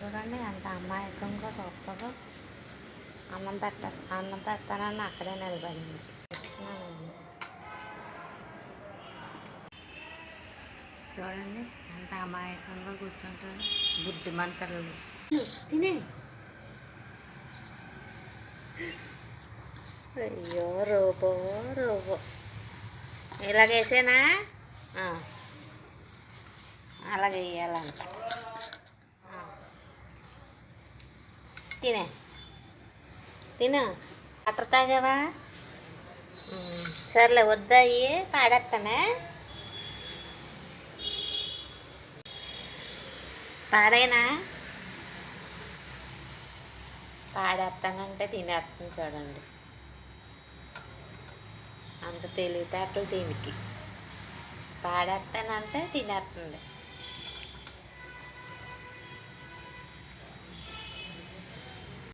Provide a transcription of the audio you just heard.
చూడండి ఎంత అమాయకంగా చూస్తుందో. అన్నం పెడతానని అక్కడే నిలబడింది. చూడండి ఎంత అమాయకంగా కూర్చుంటారు బుద్ధిమంతులు. తినే అయ్యో రోబో రోబో ఇలాగేసేనా అలాగే వేయాలంట. తినే తిను వాటర్ తాగావా? సర్లే వద్దాయి పాడేస్తానే. పాడైనా పాడేస్తానంటే తినేస్తుంది. చూడండి అంత తెలివితేటలు దీనికి. పాడేస్తానంటే తినేస్తుంది.